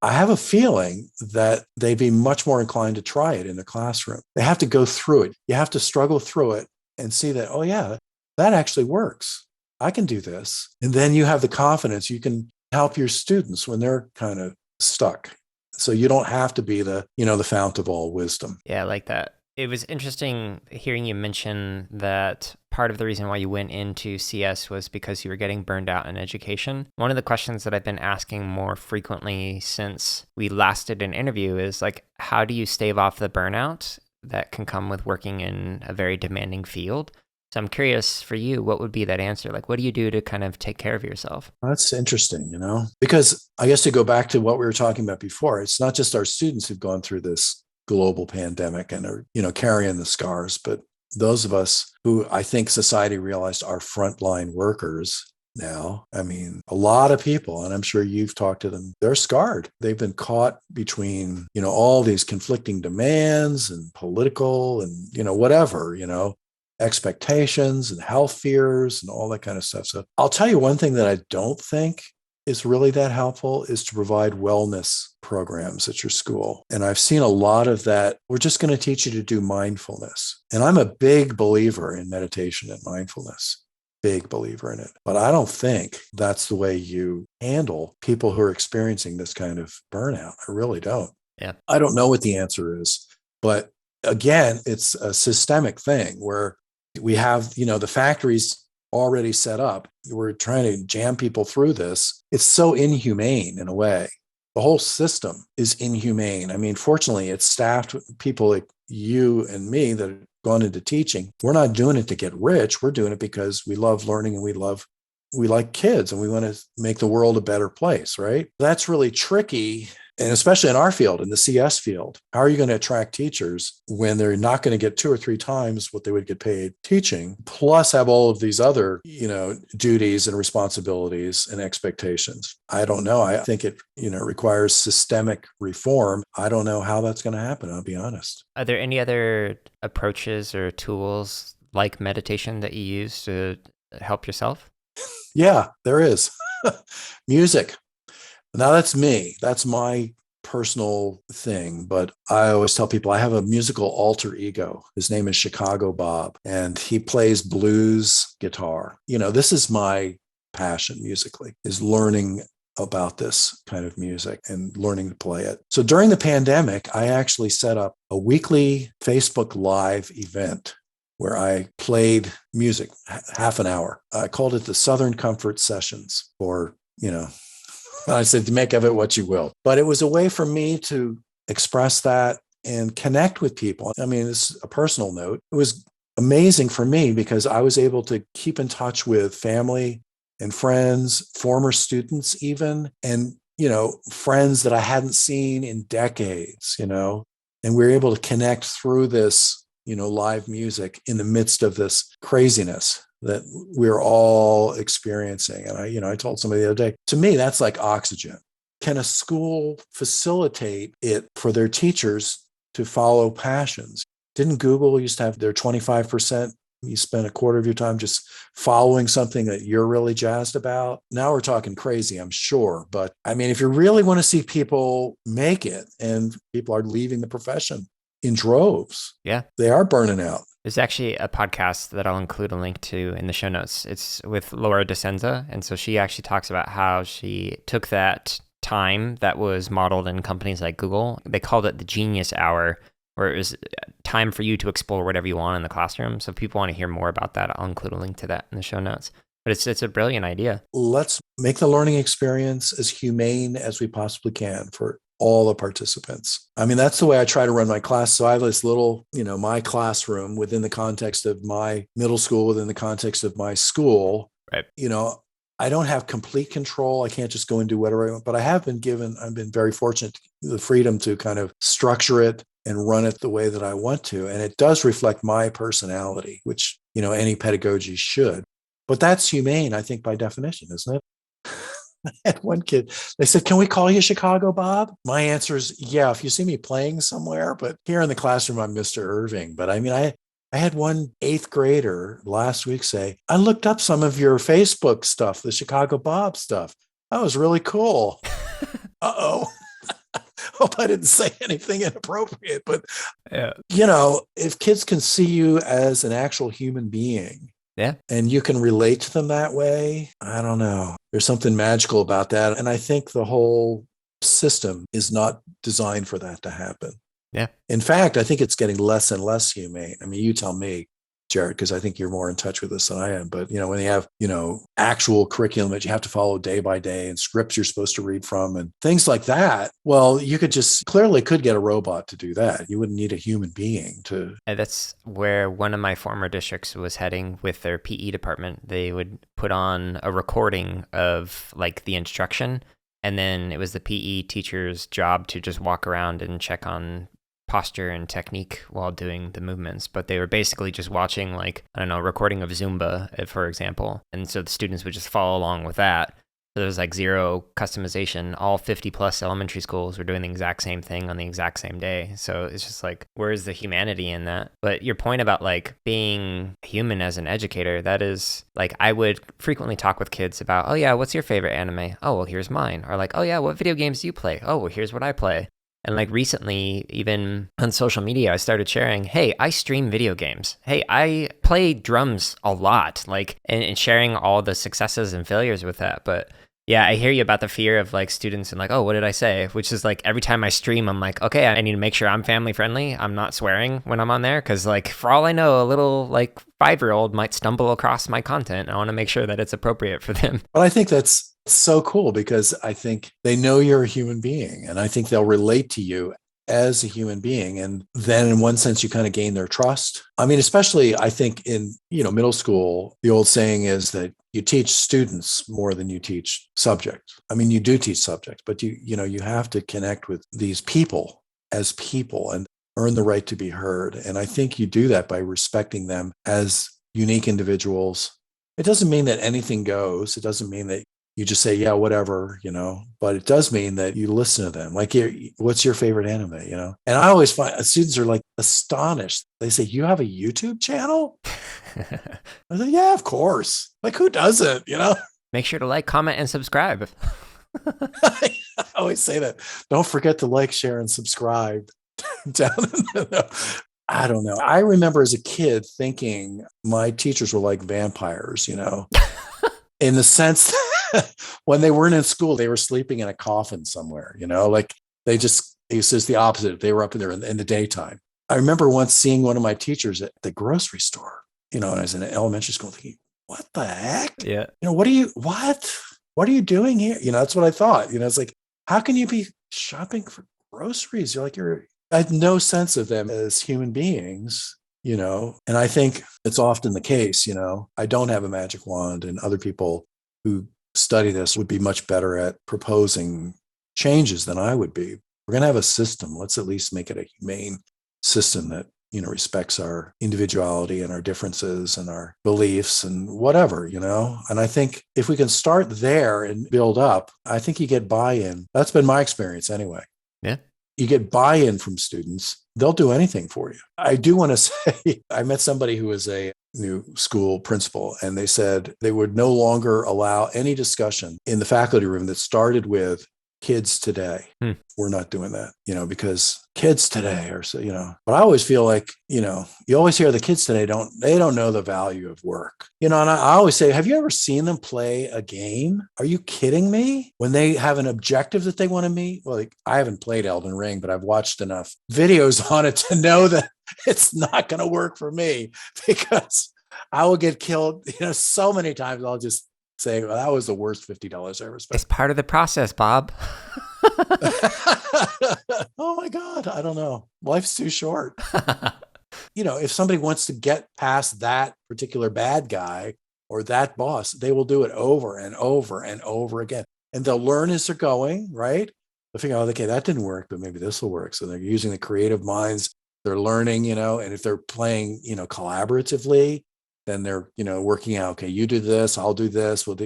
I have a feeling that they'd be much more inclined to try it in the classroom. They have to go through it. You have to struggle through it and see that, oh yeah, that actually works. I can do this. And then you have the confidence you can help your students when they're kind of stuck. So you don't have to be the fount of all wisdom. Yeah, I like that. It was interesting hearing you mention that part of the reason why you went into CS was because you were getting burned out in education. One of the questions that I've been asking more frequently since we last did an interview is like, how do you stave off the burnout that can come with working in a very demanding field? So I'm curious for you, what would be that answer? Like, what do you do to kind of take care of yourself? That's interesting, because I guess to go back to what we were talking about before, it's not just our students who've gone through this global pandemic and are, carrying the scars, but those of us who I think society realized are frontline workers now. I mean, a lot of people, and I'm sure you've talked to them, they're scarred. They've been caught between, all these conflicting demands and political and, whatever, expectations and health fears and all that kind of stuff. So I'll tell you one thing that I don't think is really that helpful is to provide wellness programs at your school. And I've seen a lot of that. We're just going to teach you to do mindfulness. And I'm a big believer in meditation and mindfulness, big believer in it. But I don't think that's the way you handle people who are experiencing this kind of burnout. I really don't. Yeah. I don't know what the answer is. But again, it's a systemic thing where we have, the factories already set up. We're trying to jam people through this. It's so inhumane in a way. The whole system is inhumane. I mean, fortunately, it's staffed with people like you and me that have gone into teaching. We're not doing it to get rich. We're doing it because we love learning and we like kids and we want to make the world a better place, right? That's really tricky. And especially in our field, in the CS field, how are you going to attract teachers when they're not going to get 2 or 3 times what they would get paid teaching, plus have all of these other, duties and responsibilities and expectations? I don't know. I think it, requires systemic reform. I don't know how that's going to happen, I'll be honest. Are there any other approaches or tools like meditation that you use to help yourself? Yeah, there is. Music. Now that's me. That's my personal thing. But I always tell people I have a musical alter ego. His name is Chicago Bob, and he plays blues guitar. This is my passion musically, is learning about this kind of music and learning to play it. So during the pandemic, I actually set up a weekly Facebook Live event where I played music, half an hour. I called it the Southern Comfort Sessions, or, I said, to make of it what you will. But it was a way for me to express that and connect with people. I mean, it's a personal note. It was amazing for me because I was able to keep in touch with family and friends, former students even, and, friends that I hadn't seen in decades, and we were able to connect through this, live music in the midst of this craziness that we're all experiencing. And I told somebody the other day, to me, that's like oxygen. Can a school facilitate it for their teachers to follow passions? Didn't Google used to have their 25%? You spend a quarter of your time just following something that you're really jazzed about. Now we're talking crazy, I'm sure. But I mean, if you really want to see people make it, and people are leaving the profession in droves, yeah, they are burning out. There's actually a podcast that I'll include a link to in the show notes. It's with Laura DeSenza. And so she actually talks about how she took that time that was modeled in companies like Google. They called it the genius hour, where it was time for you to explore whatever you want in the classroom. So if people want to hear more about that, I'll include a link to that in the show notes. But it's a brilliant idea. Let's make the learning experience as humane as we possibly can for all the participants. I mean, that's the way I try to run my class. So I have this little, my classroom within the context of my middle school, within the context of my school. Right. I don't have complete control. I can't just go and do whatever I want, but I've been very fortunate, the freedom to kind of structure it and run it the way that I want to. And it does reflect my personality, which, any pedagogy should. But that's humane, I think, by definition, isn't it? had one kid, they said, "Can we call you Chicago Bob?" My answer is, yeah, if you see me playing somewhere, but here in the classroom, I'm Mr. Irving. But I mean, I had one eighth grader last week say, "I looked up some of your Facebook stuff, the Chicago Bob stuff. That was really cool." Uh-oh. Hope I didn't say anything inappropriate, but Yeah. if kids can see you as an actual human being, Yeah. and you can relate to them that way, I don't know. There's something magical about that. And I think the whole system is not designed for that to happen. Yeah. In fact, I think it's getting less and less humane. I mean, you tell me, Jared, because I think you're more in touch with this than I am. But, when you have, actual curriculum that you have to follow day by day and scripts you're supposed to read from and things like that, well, you could clearly get a robot to do that. You wouldn't need a human being to. And that's where one of my former districts was heading with their PE department. They would put on a recording of like the instruction, and then it was the PE teacher's job to just walk around and check on posture and technique while doing the movements. But they were basically just watching, like, I don't know, a recording of Zumba, for example. And so the students would just follow along with that. So there was like zero customization. All 50 plus elementary schools were doing the exact same thing on the exact same day. So it's just like, where's the humanity in that? But your point about like being human as an educator, that is like, I would frequently talk with kids about, oh yeah, what's your favorite anime? Oh, well, here's mine. Or like, oh yeah, what video games do you play? Oh, well, here's what I play. And like recently, even on social media, I started sharing, hey, I stream video games. Hey, I play drums a lot, like, and sharing all the successes and failures with that. But yeah, I hear you about the fear of like students and like, oh, what did I say? Which is like every time I stream, I'm like, okay, I need to make sure I'm family friendly. I'm not swearing when I'm on there. Cause like for all I know, a little like 5-year-old might stumble across my content. I want to make sure that it's appropriate for them. But I think that's so cool because I think they know you're a human being and I think they'll relate to you as a human being. And then in one sense, you kind of gain their trust. I mean, especially I think in, middle school, the old saying is that you teach students more than you teach subjects. I mean, you do teach subjects, but you have to connect with these people as people and earn the right to be heard. And I think you do that by respecting them as unique individuals. It doesn't mean that anything goes. It doesn't mean that you just say, yeah, whatever, but it does mean that you listen to them. Like, what's your favorite anime, And I always find students are like astonished. They say, you have a YouTube channel? I say, yeah, of course. Like, who doesn't, Make sure to like, comment, and subscribe. I always say that. Don't forget to like, share, and subscribe. Down I don't know. I remember as a kid thinking my teachers were like vampires, in the sense that when they weren't in school, they were sleeping in a coffin somewhere, like it's just the opposite. They were up there in the daytime. I remember once seeing one of my teachers at the grocery store, and I was in elementary school thinking, what the heck? Yeah. What are you doing here? That's what I thought. It's like, how can you be shopping for groceries? I had no sense of them as human beings, and I think it's often the case, I don't have a magic wand, and other people who study this would be much better at proposing changes than I would be. We're going to have a system. Let's at least make it a humane system that, respects our individuality and our differences and our beliefs and whatever, And I think if we can start there and build up, I think you get buy-in. That's been my experience anyway. Yeah. You get buy-in from students. They'll do anything for you. I do want to say, I met somebody who was a new school principal, and they said they would no longer allow any discussion in the faculty room that started with kids today. We're not doing that, because kids today are so, but I always feel like, you always hear the kids today they don't know the value of work, and I always say, have you ever seen them play a game? Are you kidding me? When they have an objective that they want to meet? Well, I haven't played Elden Ring, but I've watched enough videos on it to know that it's not going to work for me because I will get killed, so many times. I'll just say, well, that was the worst $50 I ever spent. It's part of the process, Bob. Oh my God. I don't know. Life's too short. If somebody wants to get past that particular bad guy or that boss, they will do it over and over and over again. And they'll learn as they're going, right? They'll figure out, okay, that didn't work, but maybe this will work. So they're using the creative minds. They're learning, and if they're playing, collaboratively, then they're, working out, okay, you do this, I'll do this. We'll do,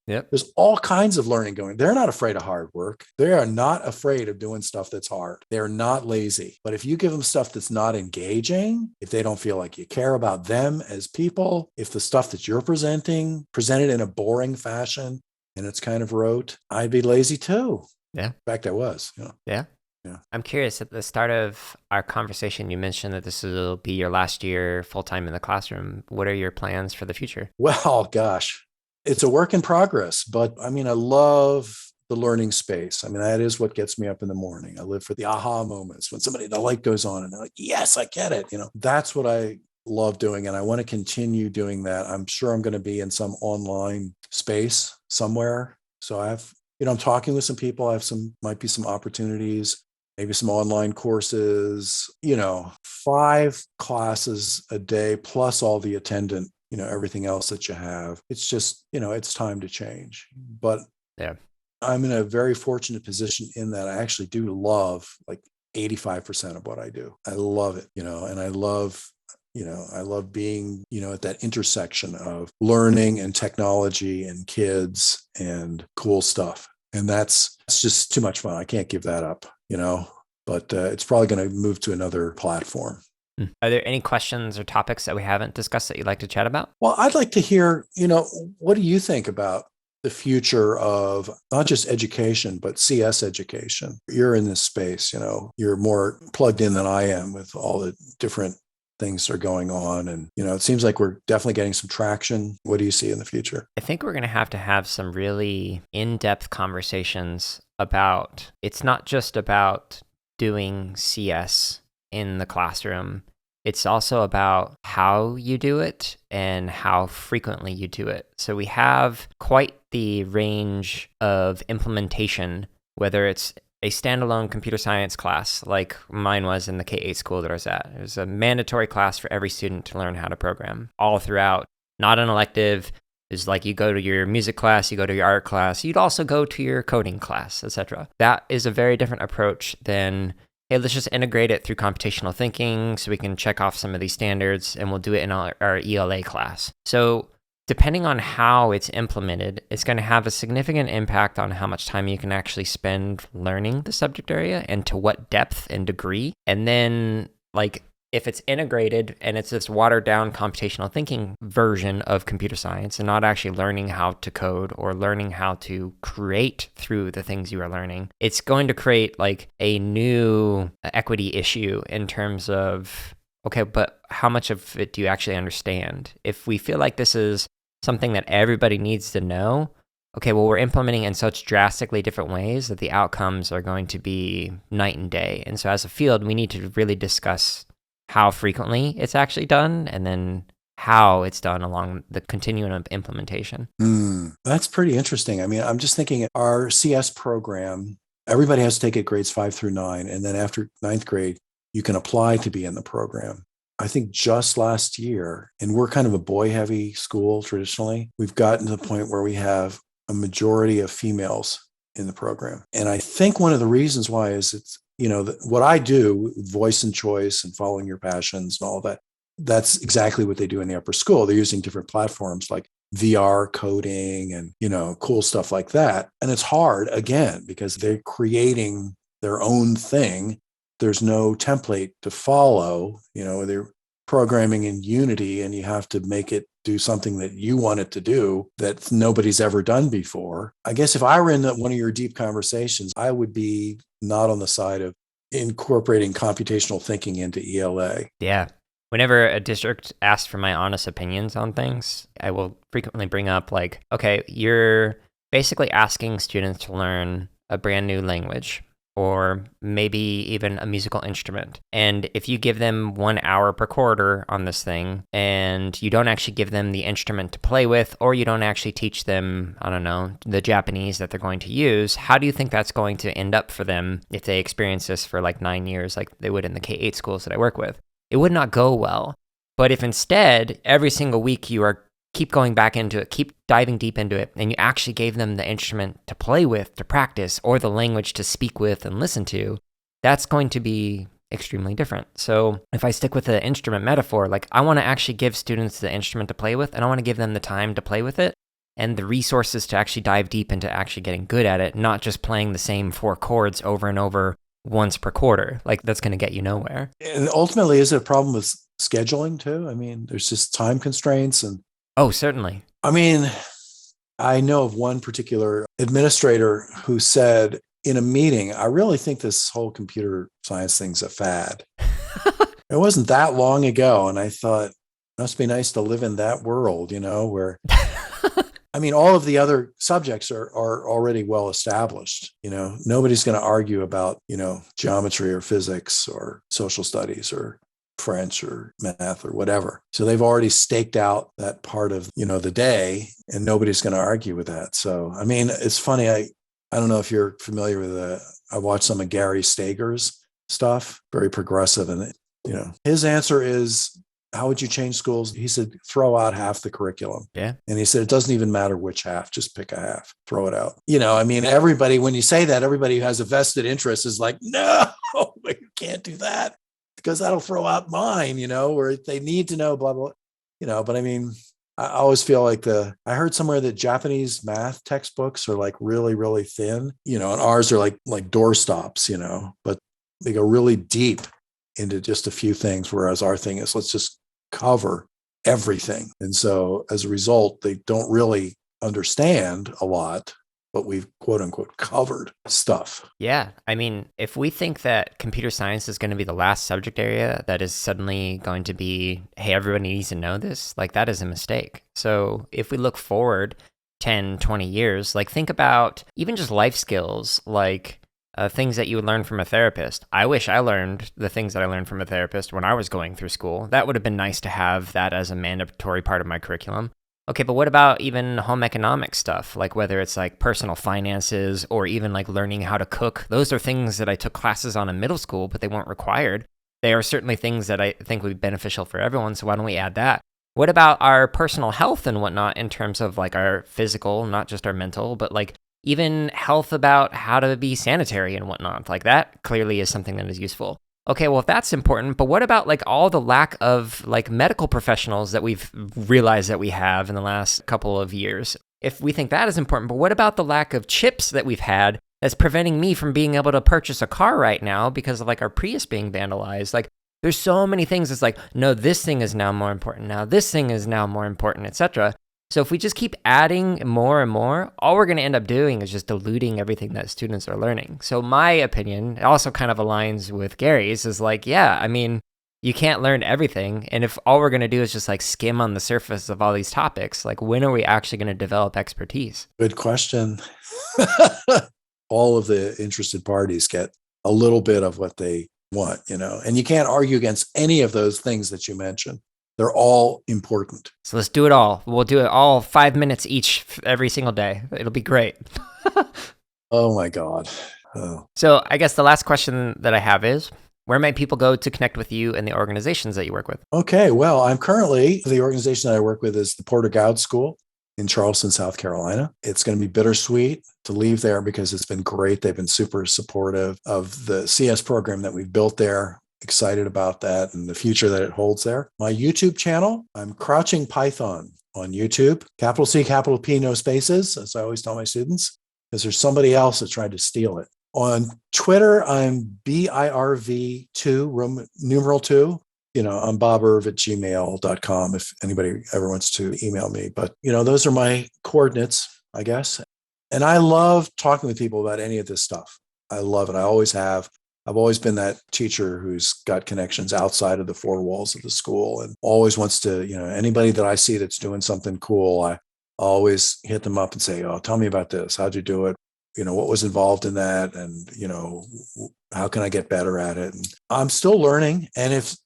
Yep. there's all kinds of learning going. They're not afraid of hard work. They are not afraid of doing stuff that's hard. They're not lazy. But if you give them stuff that's not engaging, if they don't feel like you care about them as people, if the stuff that you're presented in a boring fashion and it's kind of rote, I'd be lazy too. Yeah. In fact, I was. Yeah. Yeah. I'm curious, at the start of our conversation, you mentioned that this will be your last year full-time in the classroom. What are your plans for the future? Well, gosh, it's a work in progress, but I love the learning space. That is what gets me up in the morning. I live for the aha moments when the light goes on and they're like, yes, I get it. That's what I love doing. And I want to continue doing that. I'm sure I'm going to be in some online space somewhere. So I'm talking with some people. Might be some opportunities, maybe some online courses, 5 classes a day, plus all the attendant, everything else that you have. It's just, it's time to change. But yeah, I'm in a very fortunate position in that I actually do love like 85% of what I do. I love it, and I love being, at that intersection of learning and technology and kids and cool stuff. And that's just too much fun. I can't give that up, but it's probably going to move to another platform. Are there any questions or topics that we haven't discussed that you'd like to chat about? Well, I'd like to hear, what do you think about the future of not just education, but CS education? You're in this space, you're more plugged in than I am with all the different things that are going on. And, it seems like we're definitely getting some traction. What do you see in the future? I think we're going to have some really in-depth conversations about, it's not just about doing CS in the classroom. It's also about how you do it and how frequently you do it. So we have quite the range of implementation, whether it's a standalone computer science class like mine was in the K-8 school that I was at. It was a mandatory class for every student to learn how to program all throughout, not an elective. It's like you go to your music class, you go to your art class, you'd also go to your coding class, etc. That is a very different approach than, hey, let's just integrate it through computational thinking so we can check off some of these standards and we'll do it in our ELA class. So depending on how it's implemented, it's going to have a significant impact on how much time you can actually spend learning the subject area and to what depth and degree. And then, if it's integrated and it's this watered down computational thinking version of computer science and not actually learning how to code or learning how to create through the things you are learning, it's going to create a new equity issue in terms of, okay, but how much of it do you actually understand? If we feel like this is something that everybody needs to know, okay, well, we're implementing in such drastically different ways that the outcomes are going to be night and day. And so as a field, we need to really discuss how frequently it's actually done, and then how it's done along the continuum of implementation. That's pretty interesting. I'm just thinking our CS program, everybody has to take it grades 5 through 9. And then after 9th grade, you can apply to be in the program. I think just last year, and we're kind of a boy-heavy school traditionally, we've gotten to the point where we have a majority of females in the program. And I think one of the reasons why is it's, what I do, voice and choice and following your passions and all that, that's exactly what they do in the upper school. They're using different platforms like VR coding and, cool stuff like that. And it's hard, again, because they're creating their own thing. There's no template to follow, they're programming in Unity and you have to make it do something that you want it to do that nobody's ever done before. I guess if I were in one of your deep conversations, I would be not on the side of incorporating computational thinking into ELA. Yeah. Whenever a district asks for my honest opinions on things, I will frequently bring up okay, you're basically asking students to learn a brand new language or maybe even a musical instrument. And if you give them 1 hour per quarter on this thing and you don't actually give them the instrument to play with, or you don't actually teach them, I don't know, the Japanese that they're going to use, how do you think that's going to end up for them if they experience this for 9 years like they would in the K-8 schools that I work with? It would not go well. But if instead, every single week you are keep going back into it, keep diving deep into it, and you actually gave them the instrument to play with, to practice, or the language to speak with and listen to, that's going to be extremely different. So if I stick with the instrument metaphor, like I want to actually give students the instrument to play with, and I want to give them the time to play with it and the resources to actually dive deep into actually getting good at it, not just playing the same 4 chords over and over once per quarter. Like that's going to get you nowhere. And ultimately, is it a problem with scheduling too? I mean, there's just time constraints. And Oh, certainly. I mean, I know of one particular administrator who said in a meeting, I really think this whole computer science thing's a fad. It wasn't that long ago. And I thought, must be nice to live in that world, where, I mean, all of the other subjects are already well established. Nobody's going to argue about, geometry or physics or social studies or French or math or whatever. So they've already staked out that part of, the day, and nobody's going to argue with that. So, I mean, it's funny. I don't know if you're familiar with I watched some of Gary Stager's stuff, very progressive. And, his answer is, how would you change schools? He said, throw out half the curriculum. Yeah. And he said, it doesn't even matter which half, just pick a half, throw it out. I mean, everybody, when you say that, everybody who has a vested interest is like, no, you can't do that because that'll throw out mine, where they need to know, blah, blah, but I mean, I always feel like I heard somewhere that Japanese math textbooks are like really, really thin, and ours are like doorstops, but they go really deep into just a few things, whereas our thing is let's just cover everything. And so as a result, they don't really understand a lot, but we've quote unquote covered stuff. Yeah. I mean, if we think that computer science is going to be the last subject area that is suddenly going to be, hey, everybody needs to know this, like that is a mistake. So if we look forward 10, 20 years, like think about even just life skills, like things that you would learn from a therapist. I wish I learned the things that I learned from a therapist when I was going through school. That would have been nice to have that as a mandatory part of my curriculum. Okay, but what about even home economics stuff? Like whether it's like personal finances or even like learning how to cook. Those are things that I took classes on in middle school, but they weren't required. They are certainly things that I think would be beneficial for everyone. So why don't we add that? What about our personal health and whatnot in terms of like our physical, not just our mental, but like even health about how to be sanitary and whatnot? Like that clearly is something that is useful. Okay, well, if that's important, but what about like all the lack of like medical professionals that we've realized that we have in the last couple of years? If we think that is important, but what about the lack of chips that we've had that's preventing me from being able to purchase a car right now because of like our Prius being vandalized? Like there's so many things. It's like, no, this thing is now more important. Now this thing is now more important, etc. So if we just keep adding more and more, all we're going to end up doing is just diluting everything that students are learning. So my opinion also kind of aligns with Gary's is like, yeah, I mean, you can't learn everything. And if all we're going to do is just like skim on the surface of all these topics, like when are we actually going to develop expertise? Good question. All of the interested parties get a little bit of what they want, and you can't argue against any of those things that you mentioned. They're all important. So let's do it all. We'll do it all 5 minutes each every single day. It'll be great. Oh my God. Oh. So I guess the last question that I have is, where might people go to connect with you and the organizations that you work with? Okay. Well, the organization that I work with is the Porter Gaud School in Charleston, South Carolina. It's going to be bittersweet to leave there because it's been great. They've been super supportive of the CS program that we've built there. Excited about that and the future that it holds there. My YouTube channel, I'm Crouching Python on YouTube. Capital C, capital P, no spaces, as I always tell my students, because there's somebody else that tried to steal it. On Twitter, I'm BIRV2, numeral 2. I'm bobiRv@gmail.com if anybody ever wants to email me. But, those are my coordinates, I guess. And I love talking with people about any of this stuff. I love it. I always have. I've always been that teacher who's got connections outside of the 4 walls of the school and always wants to, anybody that I see that's doing something cool, I always hit them up and say, oh, tell me about this. How'd you do it? What was involved in that? And, how can I get better at it? And I'm still learning. And if,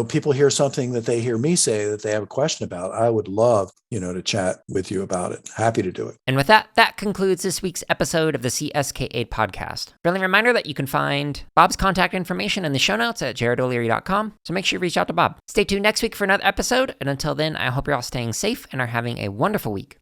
people hear something that they hear me say that they have a question about, I would love, to chat with you about it. Happy to do it. And with that concludes this week's episode of the CSK8 podcast. Friendly reminder that you can find Bob's contact information in the show notes at jaredoleary.com. So make sure you reach out to Bob. Stay tuned next week for another episode. And until then, I hope you're all staying safe and are having a wonderful week.